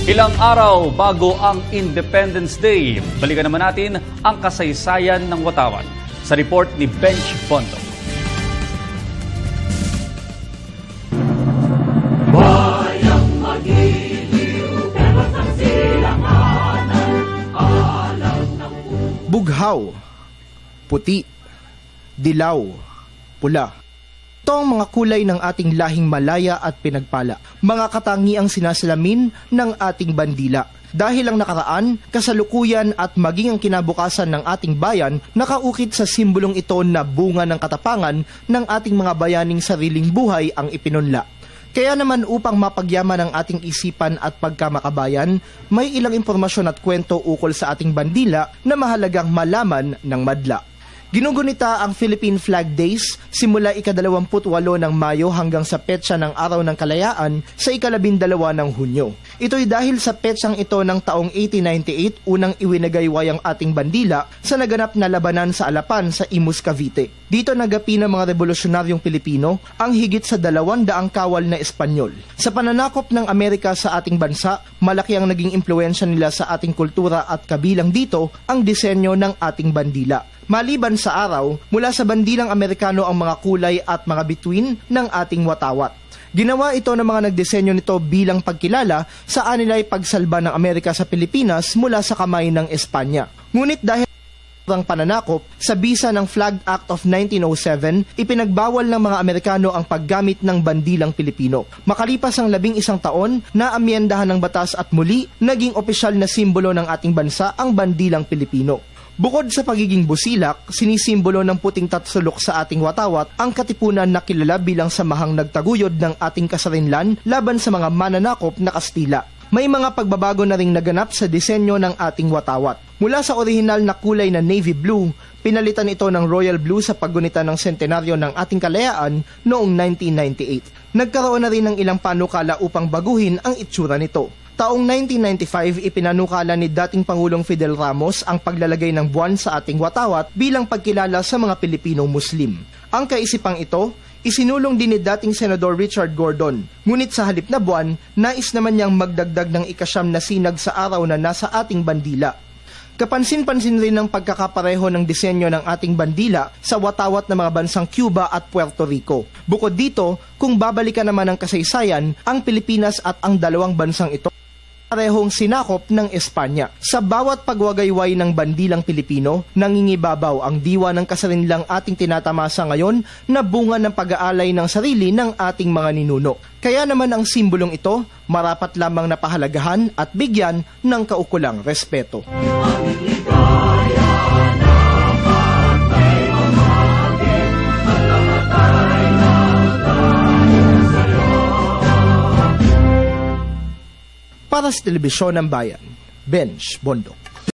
Ilang araw bago ang Independence Day, balikan naman natin ang kasaysayan ng Watawan sa report ni Benj Bondo. Bughaw, puti, dilaw, pula. Ito ang mga kulay ng ating lahing malaya at pinagpala. Mga katangiang sinasalamin ng ating bandila. Dahil ang nakaraan, kasalukuyan at maging ang kinabukasan ng ating bayan, nakaukit sa simbolong ito na bunga ng katapangan ng ating mga bayaning sariling buhay ang ipinunla. Kaya naman upang mapagyaman ang ating isipan at pagkamakabayan, may ilang impormasyon at kwento ukol sa ating bandila na mahalagang malaman ng madla. Ginugunita ang Philippine Flag Days simula ika-28 ng Mayo hanggang sa petsa ng Araw ng Kalayaan sa ika-12 ng Hunyo. Ito'y dahil sa petsang ito ng taong 1898 unang iwinagayway ang ating bandila sa naganap na labanan sa Alapan sa Imus, Cavite. Dito nagapi ng mga revolusyonaryong Pilipino ang higit sa 200 kawal na Espanyol. Sa pananakop ng Amerika sa ating bansa, malaki ang naging impluwensya nila sa ating kultura at kabilang dito ang disenyo ng ating bandila. Maliban sa araw, mula sa bandilang Amerikano ang mga kulay at mga bituin ng ating watawat. Ginawa ito ng mga nagdisenyo nito bilang pagkilala sa anilay pagsalba ng Amerika sa Pilipinas mula sa kamay ng Espanya. Ngunit dahil ang pananakop, sa bisa ng Flag Act of 1907, ipinagbawal ng mga Amerikano ang paggamit ng bandilang Pilipino. Makalipas ang 11 taon, naamyendahan ng batas at muli, naging opisyal na simbolo ng ating bansa ang bandilang Pilipino. Bukod sa pagiging busilak, sinisimbolo ng puting tatsulok sa ating watawat ang katipunan na kilala bilang samahang nagtaguyod ng ating kasarinlan laban sa mga mananakop na Kastila. May mga pagbabago na ring naganap sa disenyo ng ating watawat. Mula sa orihinal na kulay na navy blue, pinalitan ito ng royal blue sa paggunita ng sentenaryo ng ating kalayaan noong 1998. Nagkaroon na rin ng ilang panukala upang baguhin ang itsura nito. Taong 1995, ipinanukala ni dating Pangulong Fidel Ramos ang paglalagay ng buwan sa ating watawat bilang pagkilala sa mga Pilipinong Muslim. Ang kaisipang ito, isinulong din ni dating Senador Richard Gordon. Ngunit sa halip na buwan, nais naman niyang magdagdag ng ikasyam na sinag sa araw na nasa ating bandila. Kapansin-pansin rin ang pagkakapareho ng disenyo ng ating bandila sa watawat ng mga bansang Cuba at Puerto Rico. Bukod dito, kung babalikan naman ang kasaysayan, ang Pilipinas at ang dalawang bansang ito parehong sinakop ng Espanya. Sa bawat pagwagayway ng bandilang Pilipino, nangingibabaw ang diwa ng kasarinlang ating tinatamasa ngayon na bunga ng pag-aalay ng sarili ng ating mga ninuno. Kaya naman ang simbolong ito, marapat lamang na pahalagahan at bigyan ng kaukulang respeto. Para sa Telebisyon ng Bayan, Benj Bondo.